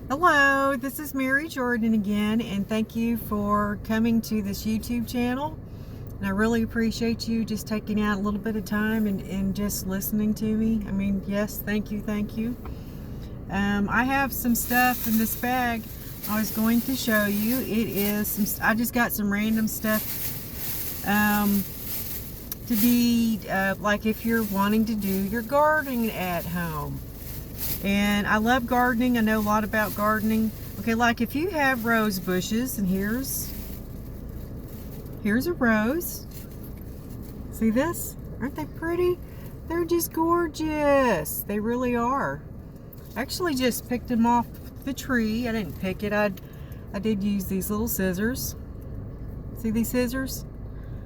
Hello, this is Mary Jordan again, and thank you for coming to this YouTube channel. And I really appreciate you just taking out a little bit of time and just listening to me. I mean, yes, thank you, thank you. I have some stuff in this bag I was going to show you. It is I just got some random stuff to be like if you're wanting to do your gardening at home. And I love gardening. I know a lot about gardening. Okay, like if you have rose bushes, and here's a rose. See this? Aren't they pretty? They're just gorgeous. They really are. I actually just picked them off the tree. I didn't pick it. I did use these little scissors. See these scissors?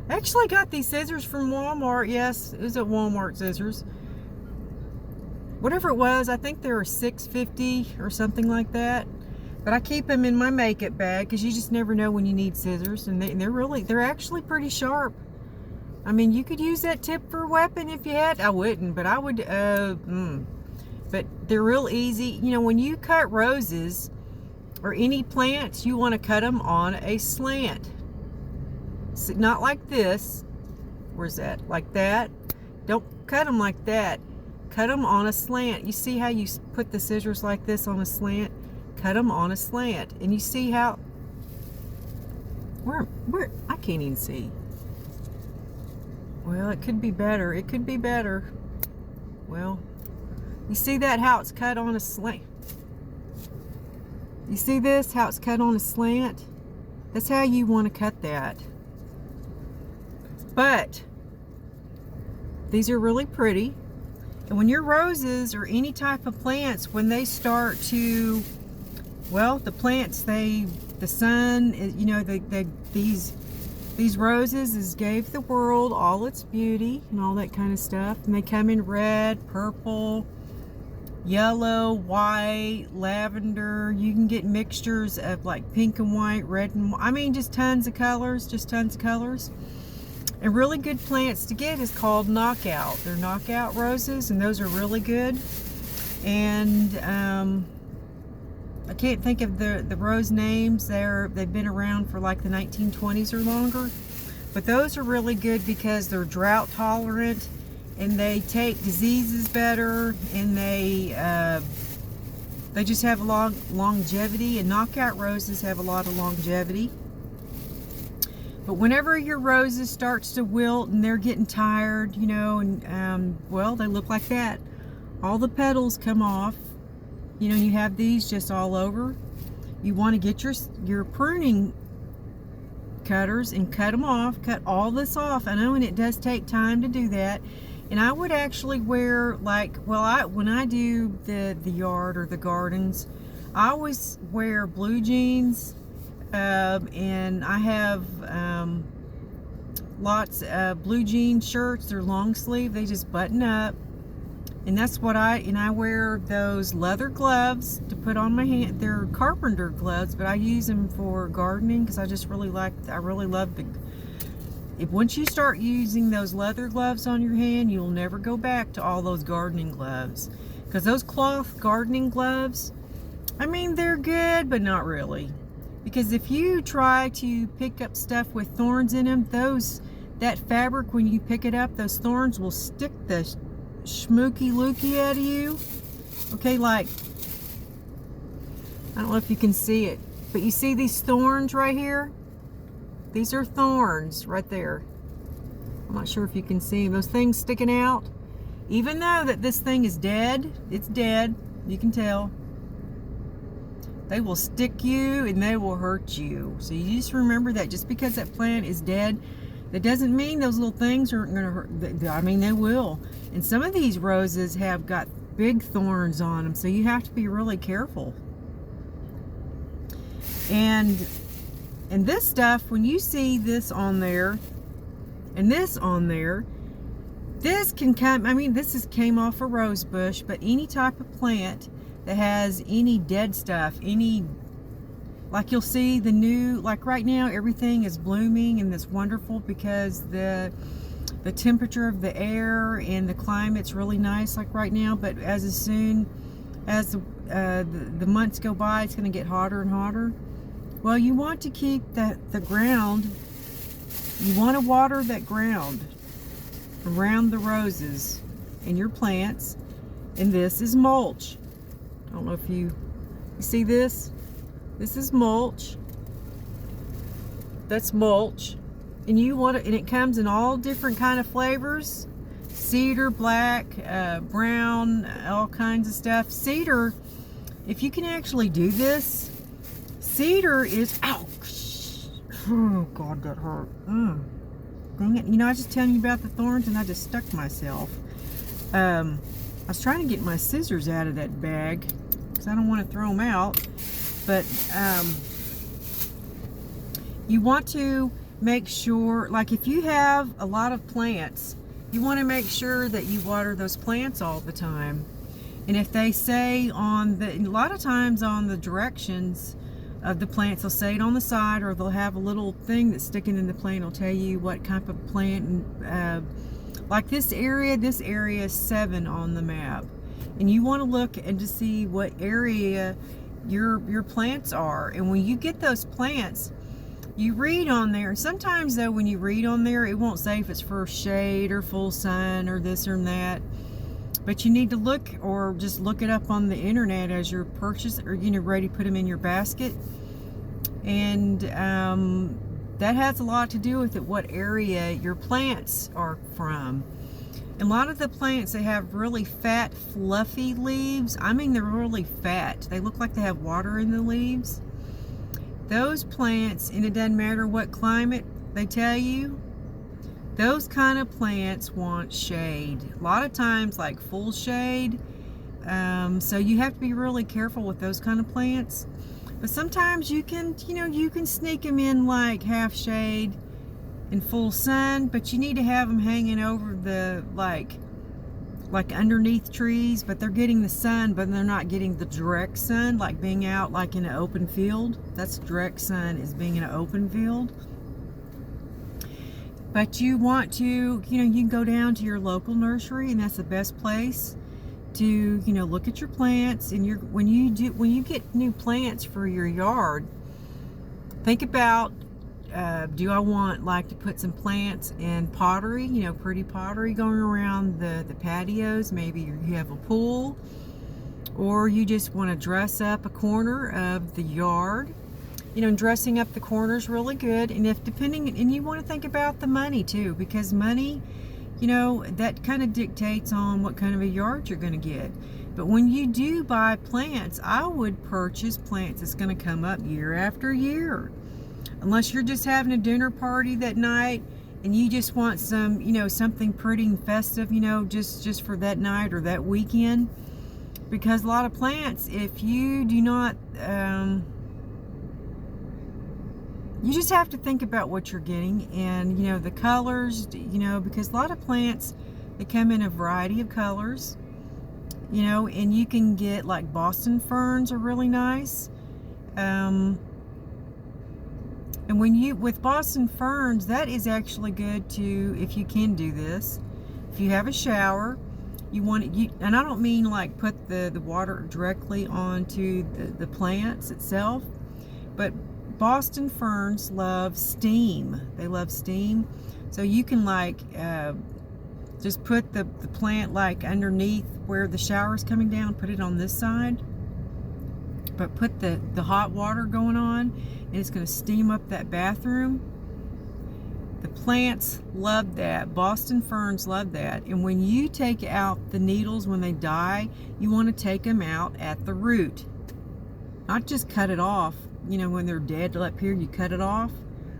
I actually got these scissors from Walmart. Yes, it was at Walmart scissors. Whatever it was, I think they were $6.50 or something like that. But I keep them in my makeup bag because you just never know when you need scissors, and they're actually pretty sharp. I mean, you could use that tip for a weapon if you had. I wouldn't, but I would. But they're real easy. You know, when you cut roses or any plants, you want to cut them on a slant. So, not like this. Where's that? Like that. Don't cut them like that. Cut them on a slant. You see how you put the scissors like this on a slant? Cut them on a slant. And you see how, where, I can't even see. Well, it could be better. It could be better. Well, you see that, how it's cut on a slant? You see this, how it's cut on a slant? That's how you want to cut that. But these are really pretty. And when your roses or any type of plants, when they start to, well, the plants, the sun, you know, these roses gave the world all its beauty and all that kind of stuff. And they come in red, purple, yellow, white, lavender. You can get mixtures of like pink and white, red and, I mean, just tons of colors, And really good plants to get is called knockout. They're knockout roses, and those are really good. And I can't think of the rose names. They've been around for like the 1920s or longer. But those are really good because they're drought tolerant, and they take diseases better, and they just have a long longevity. And knockout roses have a lot of longevity. But whenever your roses starts to wilt and they're getting tired, you know, and well, they look like that. All the petals come off. You know, you have these just all over. You want to get your pruning cutters and cut them off. Cut all this off. I know, and it does take time to do that. And I would actually wear, like, well, when I do the yard or the gardens, I always wear blue jeans. And I have lots of blue jean shirts. They're long sleeve. They just button up. And that's what I wear those leather gloves to put on my hand. They're carpenter gloves, but I use them for gardening because I really love once you start using those leather gloves on your hand, you'll never go back to all those gardening gloves. Because those cloth gardening gloves, I mean, they're good, but not really. Because if you try to pick up stuff with thorns in them, that fabric, when you pick it up, those thorns will stick the schmooky looky out of you. Okay, like, I don't know if you can see it, but you see these thorns right here? These are thorns right there. I'm not sure if you can see those things sticking out. Even though that this thing is dead, it's dead, you can tell. They will stick you and they will hurt you. So you just remember that just because that plant is dead, that doesn't mean those little things aren't going to hurt. I mean, they will. And some of these roses have got big thorns on them, so you have to be really careful. And this stuff, when you see this on there and this on there, this can come, I mean, came off a rose bush, but any type of plant that has any dead stuff, like you'll see the new, like right now everything is blooming and it's wonderful because the temperature of the air and the climate's really nice like right now. But as soon as the months go by, it's going to get hotter and hotter. Well, you want to keep the ground, you want to water that ground around the roses and your plants. And this is mulch. I don't know if you see this. This is mulch. That's mulch. And you want it, and it comes in all different kind of flavors. Cedar, black, brown, all kinds of stuff. Cedar, if you can actually do this, cedar is, ouch. Oh God, that hurt. Dang it. You know, I was just telling you about the thorns and I just stuck myself. I was trying to get my scissors out of that bag because I don't want to throw them out. But you want to make sure, like if you have a lot of plants, you want to make sure that you water those plants all the time. And if they say on the, a lot of times on the directions of the plants, they'll say it on the side, or they'll have a little thing that's sticking in the plant. It'll tell you what type of plant. And like this area is 7 on the map, and you want to look and to see what area your plants are. And when you get those plants, you read on there. Sometimes though, when you read on there, it won't say if it's for shade or full sun or this or that. But you need to look, or just look it up on the internet as you're purchasing, or ready to put them in your basket. And that has a lot to do with it, what area your plants are from. And a lot of the plants, they have really fat, fluffy leaves. I mean, they're really fat. They look like they have water in the leaves. Those plants, and it doesn't matter what climate they tell you, those kind of plants want shade. A lot of times like full shade. So you have to be really careful with those kind of plants. But sometimes you can, you can sneak them in like half shade and full sun, but you need to have them hanging over the, like underneath trees, but they're getting the sun, but they're not getting the direct sun, like being out like in an open field. That's direct sun, is being in an open field. But you want to, you can go down to your local nursery, and that's the best place to, look at your plants. And when you get new plants for your yard, think about, do I want like to put some plants in pottery, pretty pottery going around the patios? Maybe you have a pool, or you just want to dress up a corner of the yard. Dressing up the corners really good. And and you want to think about the money too, because money, that kind of dictates on what kind of a yard you're going to get. But when you do buy plants, I would purchase plants that's going to come up year after year. Unless you're just having a dinner party that night and you just want some, something pretty and festive, just for that night or that weekend. Because a lot of plants, if you do not, you just have to think about what you're getting, and the colors, because a lot of plants, they come in a variety of colors, and you can get like Boston ferns are really nice. And with Boston ferns, that is actually good to, if you can do this, if you have a shower, and I don't mean like put the water directly onto the plants itself, but Boston ferns love steam. They love steam. So you can like just put the plant like underneath where the shower's coming down, put it on this side, but put the hot water going on, and it's going to steam up that bathroom. The plants love that. Boston ferns love that. And when you take out the needles when they die, you want to take them out at the root, not just cut it off. When they're dead up here, you cut it off.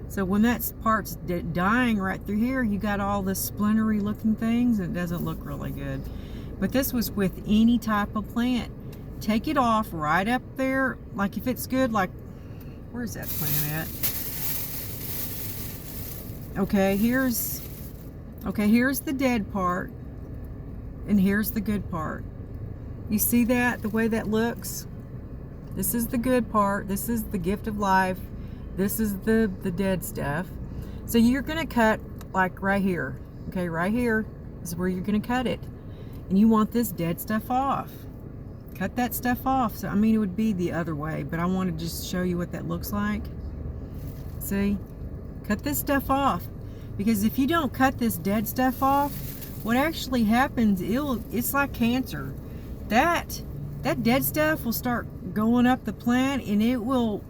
So when that part's dying right through here, you got all the splintery looking things, and it doesn't look really good. But this was with any type of plant. Take it off right up there. Like if it's good, like, where's that plant at? Okay, here's the dead part, and here's the good part. You see that, the way that looks? This is the good part. This is the gift of life. This is the dead stuff. So you're gonna cut like right here. Okay, right here is where you're gonna cut it. And you want this dead stuff off. cut that stuff off. So I mean, it would be the other way, but I want to just show you what that looks like. See, cut this stuff off, because if you don't cut this dead stuff off, what actually happens, it's like cancer. That dead stuff will start going up the plant, and it will,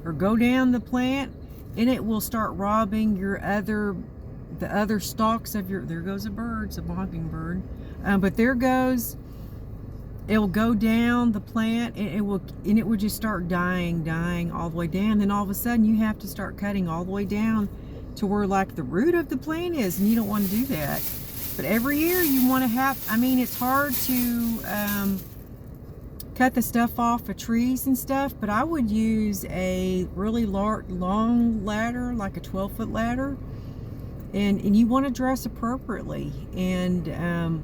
or go down the plant, and it will start robbing the other stalks of your, there goes a bird, it's a mockingbird, but there goes, it'll go down the plant, and it will just start dying all the way down. Then all of a sudden you have to start cutting all the way down to where like the root of the plant is, and you don't want to do that. But every year you want to have, I mean, it's hard to cut the stuff off of trees and stuff, but I would use a really long ladder, like a 12-foot ladder, and you want to dress appropriately, and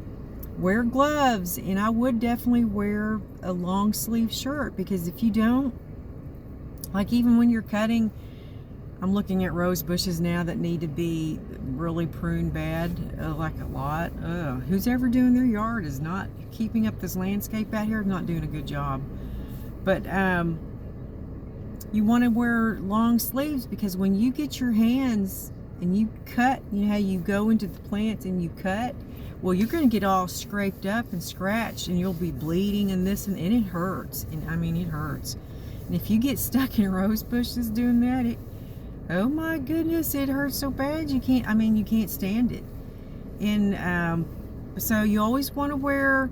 wear gloves, and I would definitely wear a long sleeve shirt, because if you don't, like even when you're cutting, I'm looking at rose bushes now that need to be really pruned bad, like a lot. Who's ever doing their yard is not keeping up this landscape out here, not doing a good job. But you want to wear long sleeves, because when you get your hands and you cut, you know how you go into the plants and you cut, well, you're going to get all scraped up and scratched, and you'll be bleeding and this, and it hurts. And I mean, it hurts. And if you get stuck in rose bushes doing that, oh my goodness, it hurts so bad you can't, I mean, you can't stand it. And so you always want to wear,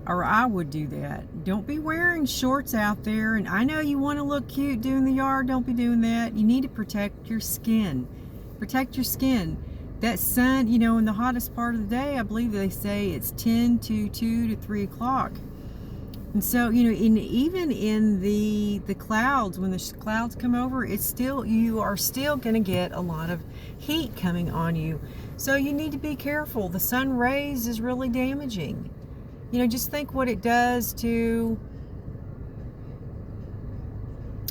or I would do that. Don't be wearing shorts out there. And I know you want to look cute doing the yard. Don't be doing that. You need to protect your skin. Protect your skin. That sun, you know, in the hottest part of the day, I believe they say it's 10 to 2 to 3 o'clock. And so, you know, even in the clouds, when the clouds come over, it's still, you are still going to get a lot of heat coming on you. So you need to be careful. The sun rays is really damaging. You know, just think what it does to,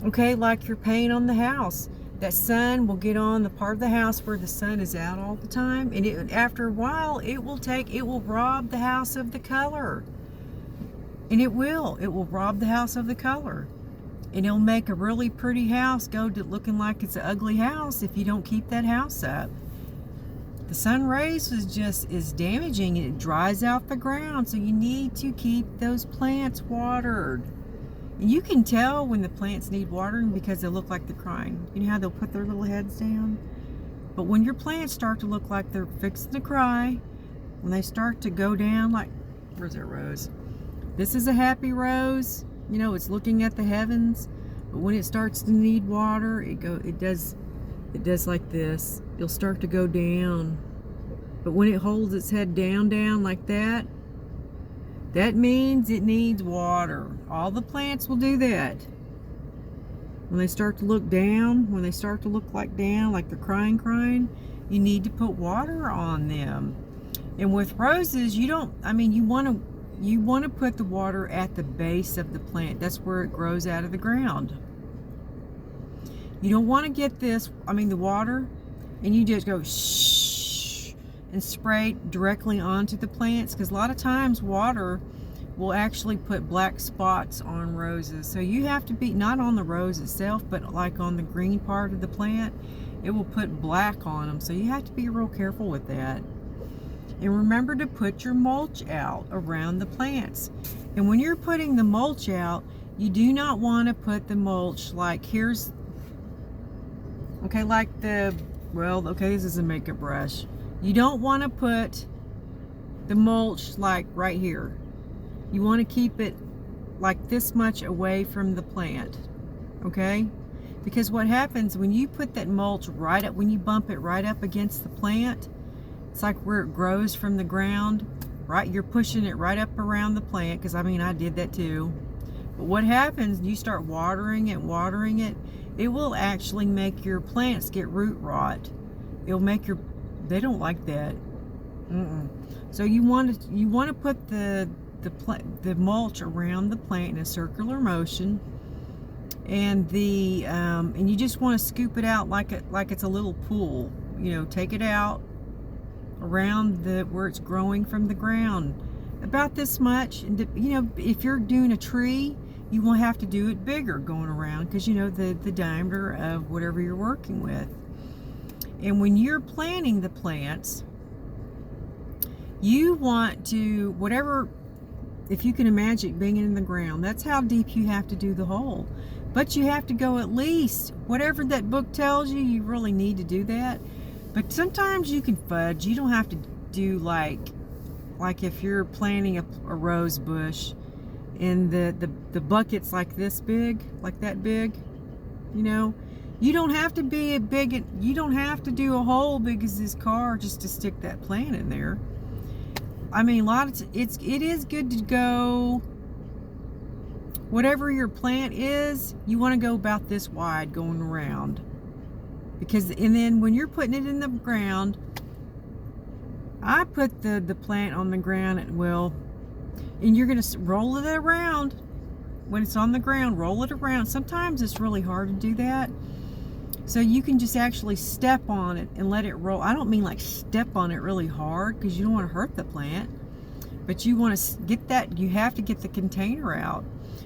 okay, like your paint on the house. That sun will get on the part of the house where the sun is out all the time, and after a while, it will rob the house of the color. And it will rob the house of the color. And it'll make a really pretty house go to looking like it's an ugly house if you don't keep that house up. The sun rays is damaging, and it dries out the ground, so you need to keep those plants watered. And you can tell when the plants need watering because they look like they're crying. You know how they'll put their little heads down? But when your plants start to look like they're fixing to cry, when they start to go down, like, where's that rose? This is a happy rose. You know, it's looking at the heavens. But when it starts to need water, it does like this. It'll start to go down. But when it holds its head down like that, that means it needs water. All the plants will do that. When they start to look down, when they start to look like down, like they're crying, you need to put water on them. And with roses, you want to put the water at the base of the plant. That's where it grows out of the ground. You don't want to get the water, and you just go shh and spray directly onto the plants, because a lot of times water will actually put black spots on roses. So you have to be, not on the rose itself, but like on the green part of the plant, it will put black on them. So you have to be real careful with that. And remember to put your mulch out around the plants. And when you're putting the mulch out, you do not want to put the mulch like this is a makeup brush. You don't want to put the mulch like right here. You want to keep it like this much away from the plant, okay? Because what happens when you put that mulch right up, when you bump it right up against the plant, it's like where it grows from the ground, right? You're pushing it right up around the plant, because I did that too. But what happens, you start watering it, it will actually make your plants get root rot. It'll make they don't like that. So you want to put the mulch around the plant in a circular motion, and and you just want to scoop it out like it's a little pool. You know, take it out around where it's growing from the ground. about this much. And you know, if you're doing a tree, you will have to do it bigger going around, because you know the diameter of whatever you're working with. And when you're planting the plants, you want to, whatever, if you can imagine being in the ground, that's how deep you have to do the hole. But you have to go at least, whatever that book tells you, you really need to do that. But sometimes you can fudge. You don't have to do like if you're planting a rose bush and the bucket's like this big, like that big, you know, you don't have to be a big, you don't have to do a hole big as this car just to stick that plant in there. I mean, it is good to go, whatever your plant is, you want to go about this wide going around. Because, and then when you're putting it in the ground, I put the plant on the ground at will, and you're going to roll it around. When it's on the ground, roll it around. Sometimes it's really hard to do that. So you can just actually step on it and let it roll. I don't mean like step on it really hard, because you don't want to hurt the plant. But you want to get that, you have to get the container out.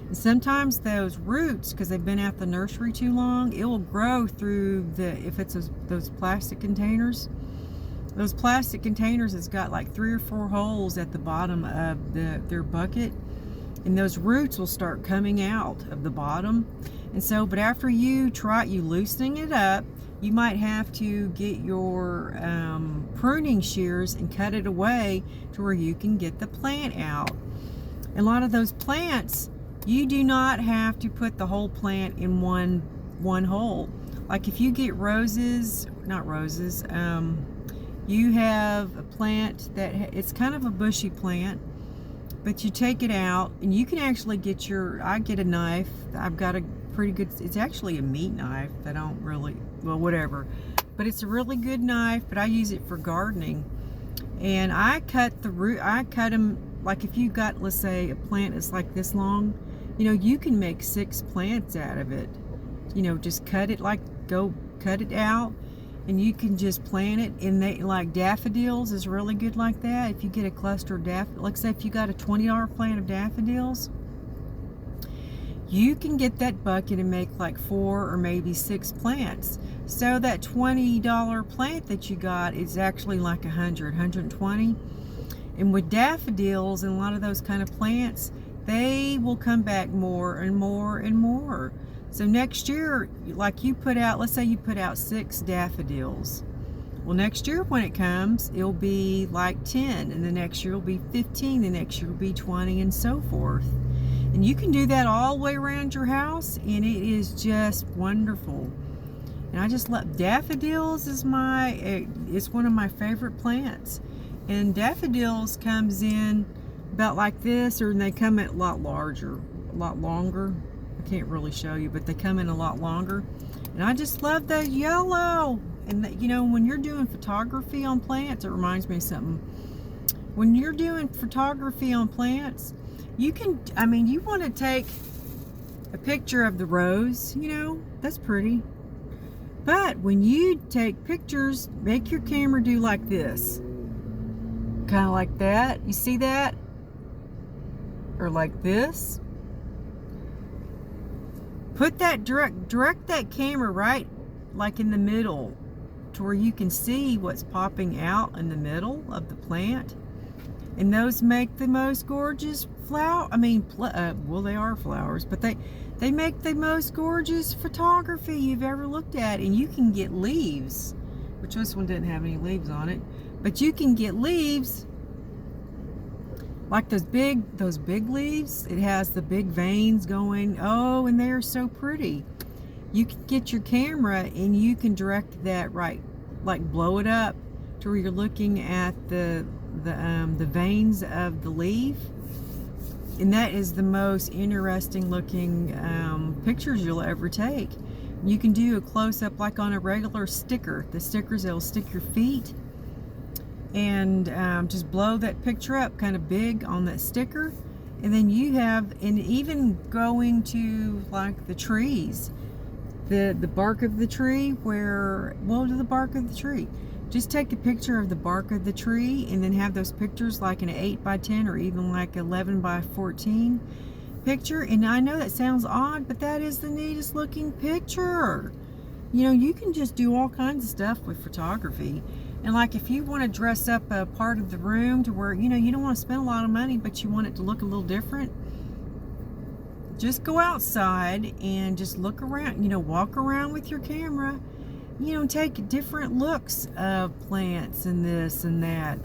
And sometimes those roots, because they've been at the nursery too long, it will grow through if it's those plastic containers. Those plastic containers has got like 3 or 4 holes at the bottom of their bucket. And those roots will start coming out of the bottom. And so, but after you loosening it up, you might have to get your pruning shears and cut it away to where you can get the plant out. And a lot of those plants, you do not have to put the whole plant in one hole. Like if you get roses, not roses, you have a plant that it's kind of a bushy plant, but you take it out and you can actually get I get a knife. I've got a pretty good, it's actually a meat knife. I don't really, well, whatever, but it's a really good knife, but I use it for gardening. And I cut the root, I cut them, like if you got, let's say a plant is like this long, you know, you can make 6 plants out of it. You know, just cut it, go cut it out, and you can just plant it. And they, like daffodils is really good like that. If you get a cluster of daffodils, like say if you got a $20 plant of daffodils, you can get that bucket and make like 4 or maybe 6 plants. So that $20 plant that you got is actually like 120. And with daffodils and a lot of those kind of plants, they will come back more and more and more. So next year, like you put out, let's say you put out 6 daffodils. Well, next year when it comes, it'll be like 10, and the next year will be 15, the next year will be 20, and so forth. And you can do that all the way around your house, and it is just wonderful. And I just love daffodils. It's one of my favorite plants. And daffodils comes in about like this, or they come in a lot larger, a lot longer. I can't really show you, but they come in a lot longer. And I just love the yellow. And you know, when you're doing photography on plants, it reminds me of something. When you're doing photography on plants, you can, I mean, you want to take a picture of the rose, you know, that's pretty. But when you take pictures, make your camera do like this. Kind of like that. You see that? Or like this. Put that, direct that camera right like in the middle to where you can see what's popping out in the middle of the plant. And those make the most gorgeous flower. I mean, well, they are flowers, but they make the most gorgeous photography you've ever looked at. And you can get leaves, which this one didn't have any leaves on it, but you can get leaves like those big leaves. It has the big veins going. Oh, and they're so pretty. You can get your camera and you can direct that right, like blow it up to where you're looking at the veins of the leaf, and that is the most interesting looking pictures you'll ever take. You can do a close-up like on a regular sticker. The stickers that'll stick your feet, and just blow that picture up kind of big on that sticker. And then you have, and even going to like the trees, the bark of the tree, where, well, to the bark of the tree, just take a picture of the bark of the tree and then have those pictures like an 8 by 10 or even like 11 by 14 picture. And I know that sounds odd, but that is the neatest looking picture. You know, you can just do all kinds of stuff with photography. And like if you want to dress up a part of the room to where, you know, you don't want to spend a lot of money, but you want it to look a little different, just go outside and just look around, you know, walk around with your camera, you know, take different looks of plants and this and that.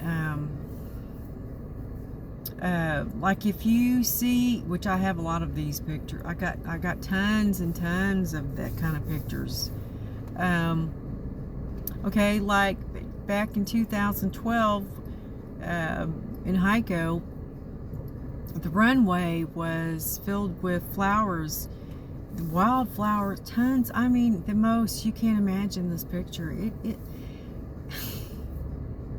Like if you see, which I have a lot of these pictures, I got tons and tons of that kind of pictures. Okay, like back in 2012 in Hico, the runway was filled with flowers, wildflowers, tons. I mean, the most, you can't imagine this picture.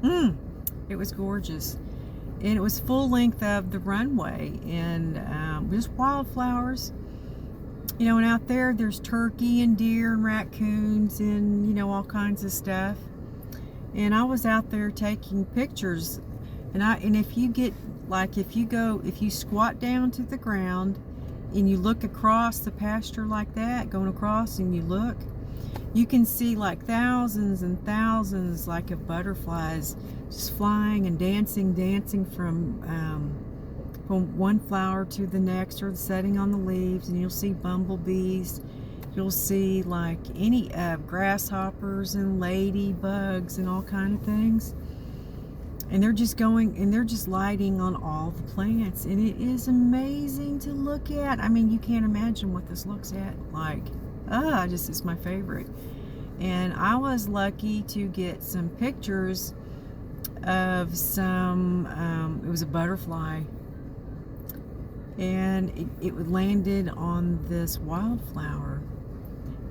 It was gorgeous. And it was full length of the runway, and just wildflowers. You know, and out there, there's turkey and deer and raccoons and, you know, all kinds of stuff. And I was out there taking pictures. And if you get, like, if you squat down to the ground and you look across the pasture like that, going across, and you look, you can see like thousands and thousands like of butterflies just flying and dancing from one flower to the next, or setting on the leaves. And you'll see bumblebees, you'll see like any grasshoppers and ladybugs and all kind of things. And they're just going, and they're just lighting on all the plants, and it is amazing to look at. I mean, you can't imagine what this looks at like. It's my favorite. And I was lucky to get some pictures of some, it was a butterfly, and it landed on this wildflower,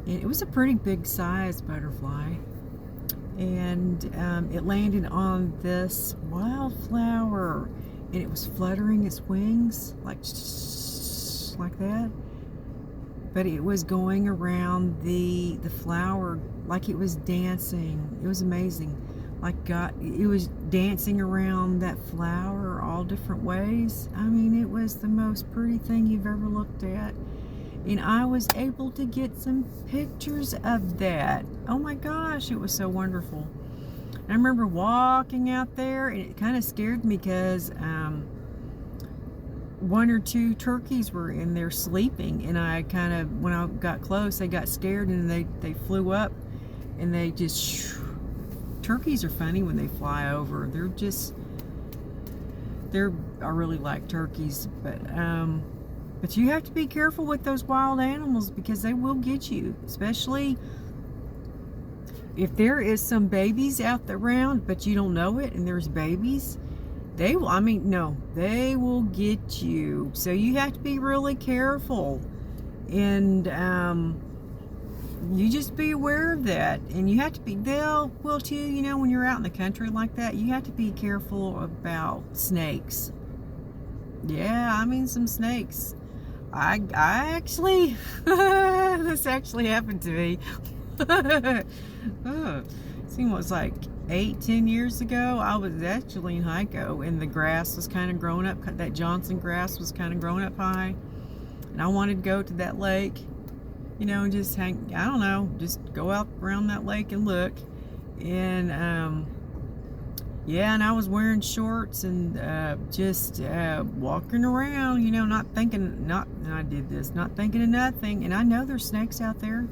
and it was a pretty big size butterfly, and it landed on this wildflower, and it was fluttering its wings like that, but it was going around the flower like it was dancing. It was amazing. Like God, it was dancing around that flower all different ways. I mean, it was the most pretty thing you've ever looked at. And I was able to get some pictures of that. Oh my gosh, it was so wonderful. I remember walking out there, and it kind of scared me because one or two turkeys were in there sleeping, and I kind of, when I got close, they got scared and they flew up, and they just, turkeys are funny when they fly over. I really like turkeys, but you have to be careful with those wild animals because they will get you, especially if there is some babies out around, but you don't know it, and there's babies. They will get you. So you have to be really careful, and you just be aware of that. And you have to be, well too, you know, when you're out in the country like that, you have to be careful about snakes. Yeah, I mean, some snakes. I actually, this actually happened to me. It was like 8-10 years ago. I was actually in Hico, and the grass was kind of growing up. That Johnson grass was kind of growing up high, and I wanted to go to that lake, you know, and just hang. I don't know, just go out around that lake and look. And yeah, and I was wearing shorts and just walking around, you know, not thinking of nothing. And I know there's snakes out there.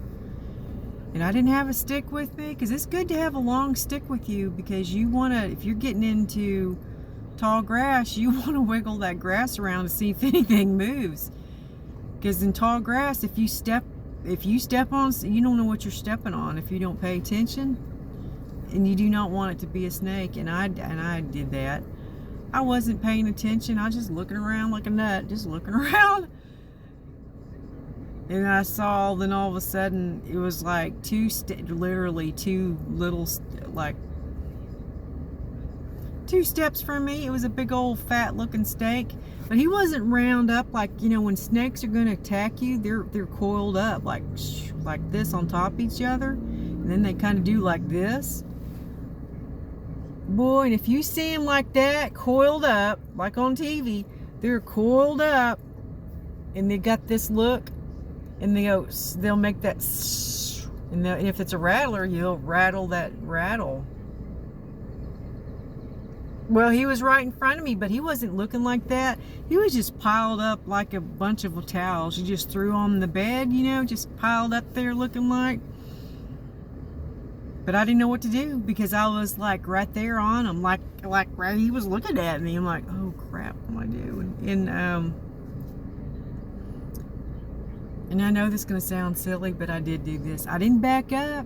And I didn't have a stick with me, because it's good to have a long stick with you, because you want to, if you're getting into tall grass, you want to wiggle that grass around to see if anything moves. Because in tall grass, if you step on, you don't know what you're stepping on if you don't pay attention, and you do not want it to be a snake. And I did that. I wasn't paying attention. I was just looking around like a nut, just looking around. And I saw, then all of a sudden, it was like literally two little, like 2 steps from me. It was a big old fat looking snake, but he wasn't round up like, you know, when snakes are going to attack you, they're coiled up like this on top of each other, and then they kind of do like this. Boy, and if you see them like that, coiled up, like on TV, they're coiled up, and they got this look, and they'll make that, and if it's a rattler, you'll rattle that rattle. Well, he was right in front of me, but he wasn't looking like that. He was just piled up like a bunch of towels. You just threw on the bed, you know, just piled up there looking like. But I didn't know what to do because I was like right there on him, like right, he was looking at me. I'm like, oh crap, what am I doing? And I know this is gonna sound silly, but I did do this. I didn't back up,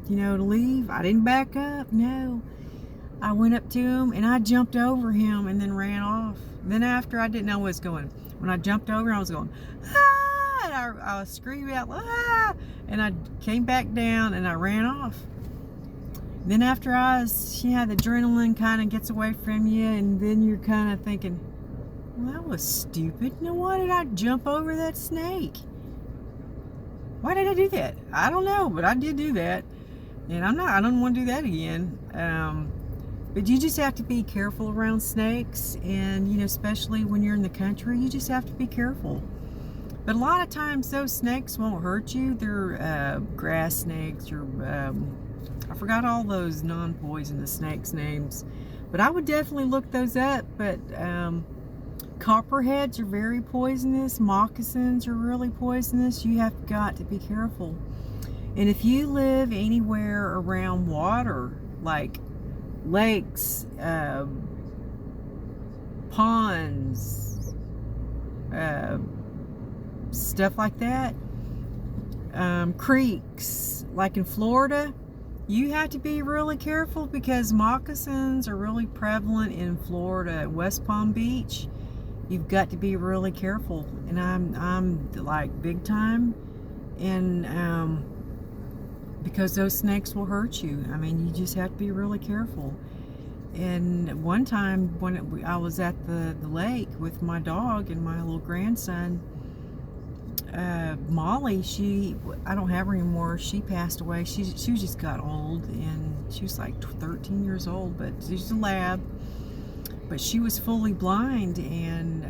you know, to leave. I didn't back up, no. I went up to him and I jumped over him and then ran off. Then after, I didn't know what was going. When I jumped over, I was going, ah! And I was screaming out, ah! And I came back down and I ran off. Then after the adrenaline kind of gets away from you, and then you're kind of thinking, well, that was stupid. Now, why did I jump over that snake? Why did I do that? I don't know, but I did do that. And I don't want to do that again. But you just have to be careful around snakes, and, you know, especially when you're in the country, you just have to be careful. But a lot of times those snakes won't hurt you. They're grass snakes, or I forgot all those non-poisonous snakes names, but I would definitely look those up. But copperheads are very poisonous. Moccasins are really poisonous. You have got to be careful. And if you live anywhere around water, like lakes, ponds, stuff like that, creeks, like in Florida, you have to be really careful because moccasins are really prevalent in Florida. West Palm Beach, you've got to be really careful. And I'm like big time, and because those snakes will hurt you. I mean, you just have to be really careful. And one time when I was at the lake with my dog and my little grandson, Molly, I don't have her anymore. She passed away. She just got old, and she was like 13 years old, but she's a lab. But she was fully blind, and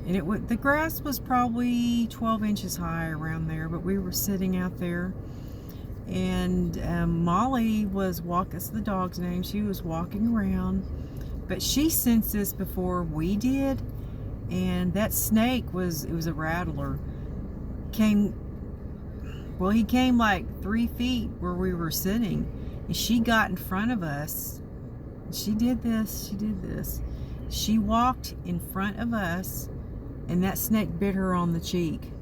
the grass was probably 12 inches high around there. But we were sitting out there, and Molly was walking. That's the dog's name. She was walking around, but she sensed this before we did. And that snake it was a rattler. He came like 3 feet where we were sitting, and she got in front of us. She did this. She walked in front of us, and that snake bit her on the cheek.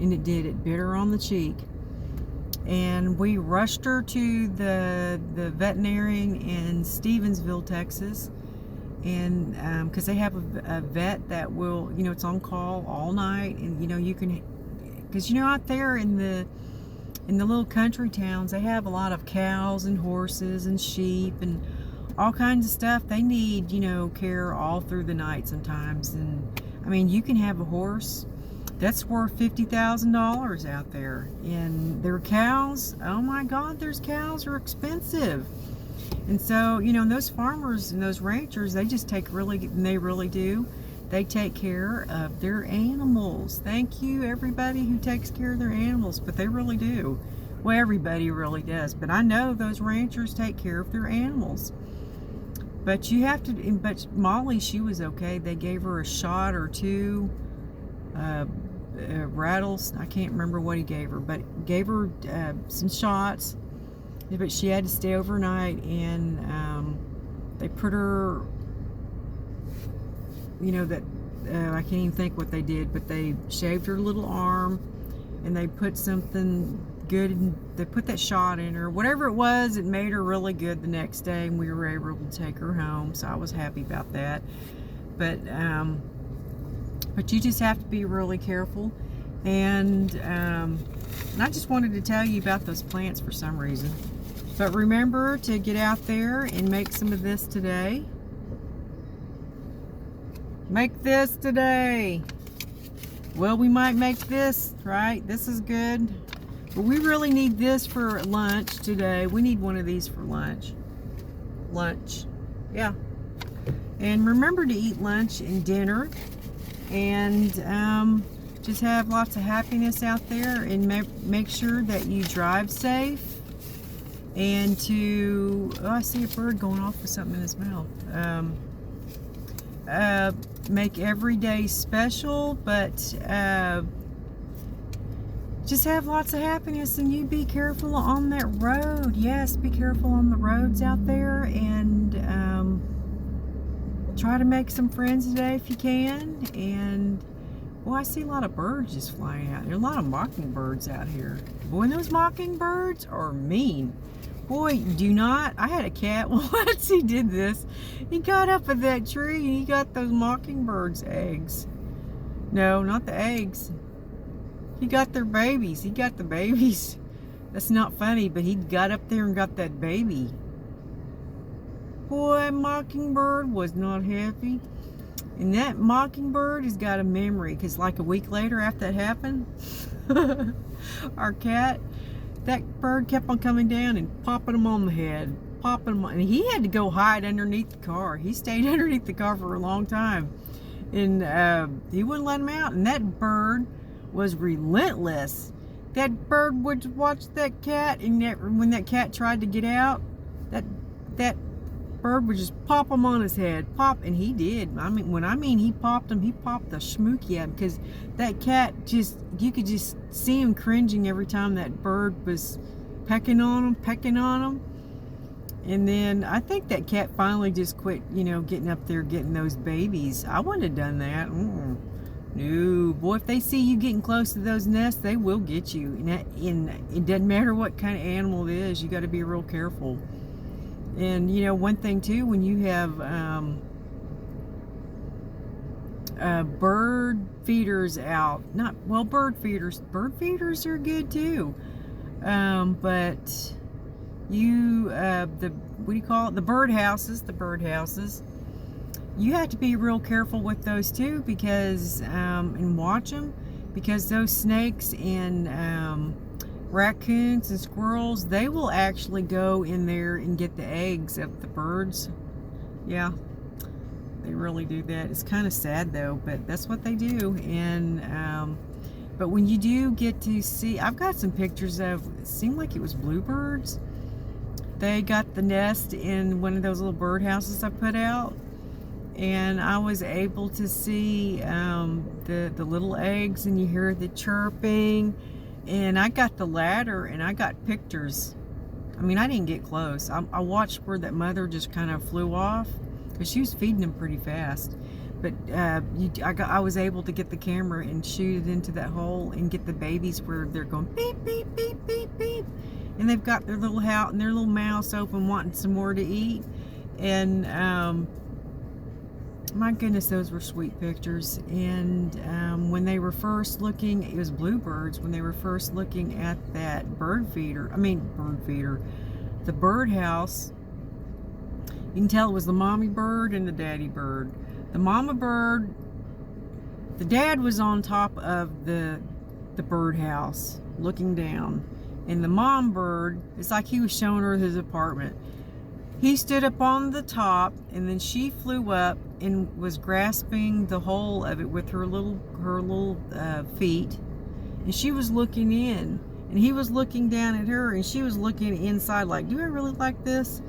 And it bit her on the cheek. And we rushed her to the veterinarian in Stevensville, Texas. And because they have a vet that will, you know, it's on call all night, and you know, you can, because you know, out there in the little country towns, they have a lot of cows and horses and sheep and all kinds of stuff. They need, you know, care all through the night sometimes. And I mean, you can have a horse that's worth $50,000 out there, and their cows, oh my God, those cows are expensive. And so, you know, those farmers and those ranchers, they really do. They take care of their animals. Thank you, everybody who takes care of their animals, but they really do. Well, everybody really does, but I know those ranchers take care of their animals. But you have to, but Molly, she was okay. They gave her a shot or two, rattles. I can't remember what he gave her, but gave her some shots. But she had to stay overnight, and they put her, you know, that I can't even think what they did, but they shaved her little arm, and they put something good, and they put that shot in her. Whatever it was, it made her really good the next day, and we were able to take her home, so I was happy about that. But you just have to be really careful. And I just wanted to tell you about those plants for some reason. But remember to get out there and make some of this today. Make this today. Well, we might make this, right? This is good. But we really need this for lunch today. We need one of these for lunch. lunch. Yeah. And remember to eat lunch and dinner, and just have lots of happiness out there, and make sure that you drive safe, and to, oh, I see a bird going off with something in his mouth. Make every day special, but just have lots of happiness, and you be careful on that road. Yes, be careful on the roads out there, and try to make some friends today if you can. And well, I see a lot of birds just flying out. There are a lot of mockingbirds out here. Boy, those mockingbirds are mean. Boy, do not. I had a cat once. He did this. He got up in that tree and he got those mockingbird's eggs. No, not the eggs. He got their babies. He got the babies. That's not funny, but he got up there and got that baby. Boy, mockingbird was not happy. And that mockingbird has got a memory, because like a week later after that happened, our cat, that bird kept on coming down and popping him on the head, popping him on, and he had to go hide underneath the car. He stayed underneath the car for a long time, and he wouldn't let him out. And that bird was relentless. That bird would watch that cat, and when that cat tried to get out, that bird would just pop him on his head, pop, and he did. I mean he popped him, he popped the schmookie at him, because that cat just, you could just see him cringing every time that bird was pecking on him. And then I think that cat finally just quit, getting up there getting those babies. I wouldn't have done that. No, boy, if they see you getting close to those nests, they will get you. And it doesn't matter what kind of animal it is, you got to be real careful. And one thing too, when you have bird feeders out, bird feeders are good too, but the birdhouses, you have to be real careful with those too, because and watch them, because those snakes and raccoons and squirrels, they will actually go in there and get the eggs of the birds. Yeah, they really do that. It's kind of sad though, but that's what they do. And but when you do get to see, I've got some pictures of, it seemed like it was bluebirds. They got the nest in one of those little birdhouses I put out, and I was able to see the little eggs, and you hear the chirping. And I got the ladder and I got pictures. I mean, I didn't get close. I watched where that mother just kind of flew off, because she was feeding them pretty fast. But I was able to get the camera and shoot it into that hole and get the babies where they're going beep, beep, beep, beep, beep. And they've got their little house and their little mouths open wanting some more to eat. And my goodness, those were sweet pictures. And when they were first looking, it was bluebirds, when they were first looking at that the birdhouse, you can tell it was the mommy bird and the daddy bird. The mama bird, the dad was on top of the birdhouse looking down, and the mom bird, it's like he was showing her his apartment. He stood up on the top, and then she flew up and was grasping the whole of it with her little feet, and she was looking in, and he was looking down at her, and she was looking inside like, do I really like this?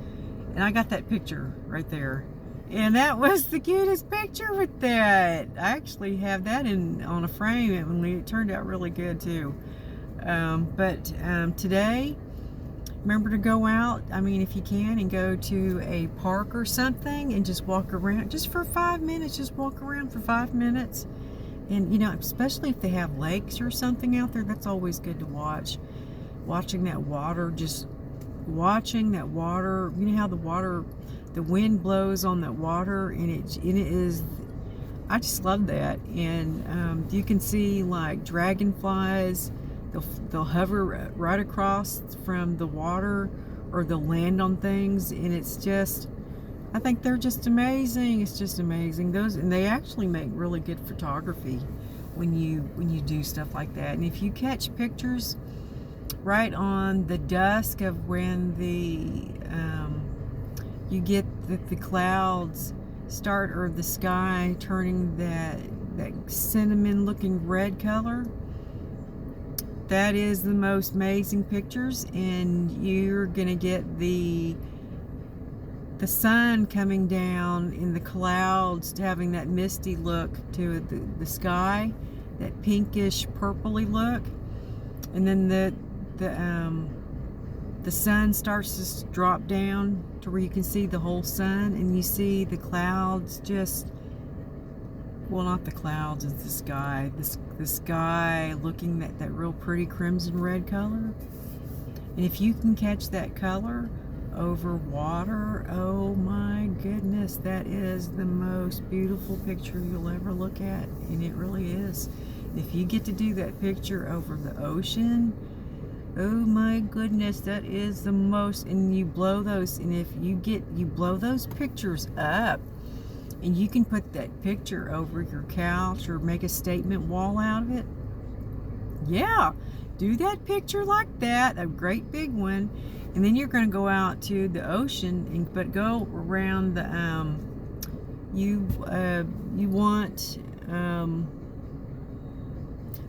And I got that picture right there, and that was the cutest picture with that. I actually have that on a frame, and it turned out really good too. But today, remember to go out, I mean, if you can, and go to a park or something and just walk around just for 5 minutes. Just walk around for 5 minutes. And especially if they have lakes or something out there, that's always good to watch. Watching that water, just watching that water. You know how the wind blows on that water, and it is, I just love that. And you can see like dragonflies. They'll hover right across from the water, or they'll land on things, and it's just, I think they're just amazing. It's just amazing. And they actually make really good photography when you do stuff like that. And if you catch pictures right on the dusk of when you get the clouds start, or the sky turning that cinnamon looking red color. That is the most amazing pictures, and you're gonna get the sun coming down in the clouds, having that misty look to the sky, that pinkish purpley look, and then the sun starts to drop down to where you can see the whole sun, and you see the clouds just, well, not the clouds, it's the sky. The sky looking that real pretty crimson red color. And if you can catch that color over water, oh my goodness, that is the most beautiful picture you'll ever look at, and it really is. If you get to do that picture over the ocean, oh my goodness, that is the most. And you blow those, and if you blow those pictures up, and you can put that picture over your couch or make a statement wall out of it. Yeah, do that picture like that, a great big one, and then you're going to go out to the ocean, but go around the you want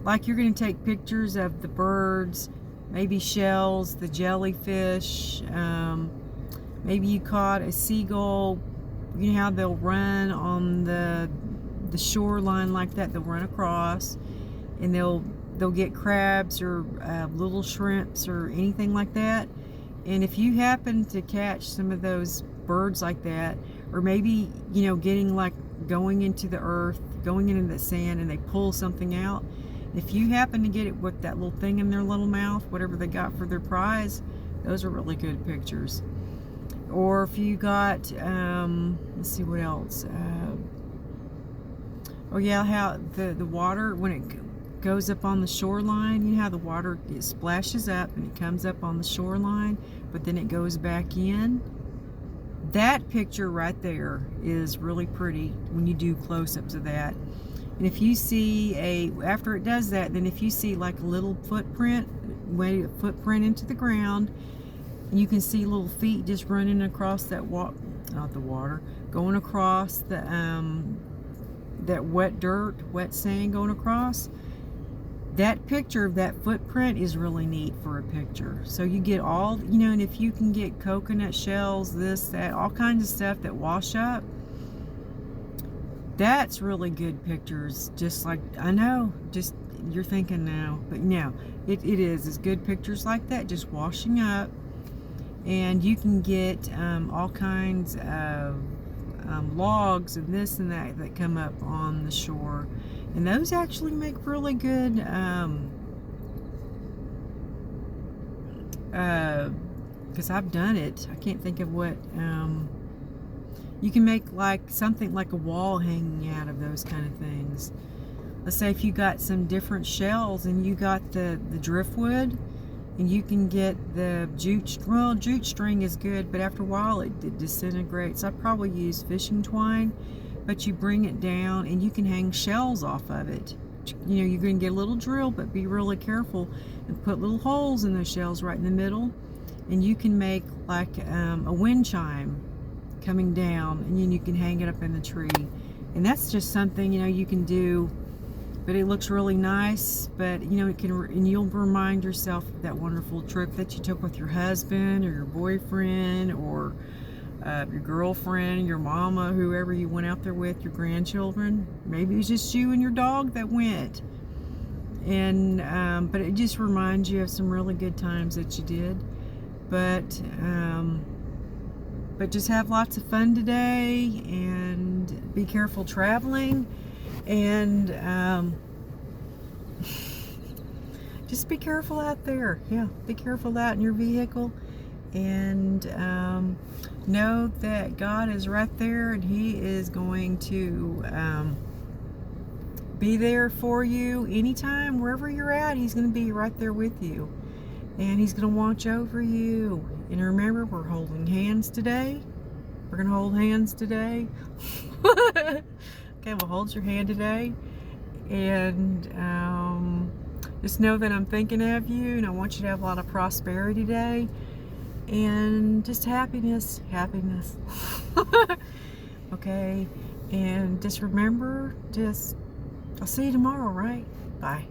like you're going to take pictures of the birds, maybe shells, the jellyfish, maybe you caught a seagull. You know how they'll run on the shoreline like that, they'll run across, and they'll get crabs or little shrimps or anything like that. And if you happen to catch some of those birds like that, or maybe, you know, getting like going into the earth, going into the sand, and they pull something out, if you happen to get it with that little thing in their little mouth, whatever they got for their prize, those are really good pictures. Or if you got, let's see what else. Oh yeah, how the water, when it goes up on the shoreline, you know how the water, it splashes up and it comes up on the shoreline, but then it goes back in. That picture right there is really pretty when you do close-ups of that. And if you see after it does that, then if you see like a little footprint into the ground, and you can see little feet just running across that not the water, going across the that wet dirt, wet sand going across. That picture of that footprint is really neat for a picture. So you get all, you know, and if you can get coconut shells, this, that, all kinds of stuff that wash up, that's really good pictures. Just like, I know, just you're thinking now, but no, it is. It's good pictures like that, just washing up. And you can get all kinds of logs and this and that come up on the shore, and those actually make really good because I've done it. I can't think of what you can make, like something like a wall hanging out of those kind of things. Let's say if you got some different shells and you got the driftwood, and you can get the jute, well, jute string is good, but after a while it disintegrates. I probably use fishing twine, but you bring it down and you can hang shells off of it. You know, you're going to get a little drill, but be really careful and put little holes in those shells right in the middle, and you can make like a wind chime coming down, and then you can hang it up in the tree. And that's just something, you know, you can do. But it looks really nice, but you know, it can, and you'll remind yourself of that wonderful trip that you took with your husband or your boyfriend or your girlfriend, your mama, whoever you went out there with, your grandchildren. Maybe it was just you and your dog that went. And but it just reminds you of some really good times that you did. But just have lots of fun today, and be careful traveling. And just be careful out there. Yeah, be careful out in your vehicle, and know that God is right there, and He is going to be there for you anytime, wherever you're at. He's going to be right there with you, and He's going to watch over you. And remember, we're holding hands today. We're going to hold hands today. Okay, well, hold your hand today, and just know that I'm thinking of you, and I want you to have a lot of prosperity today. and just happiness. Okay, and just remember, I'll see you tomorrow, right? Bye.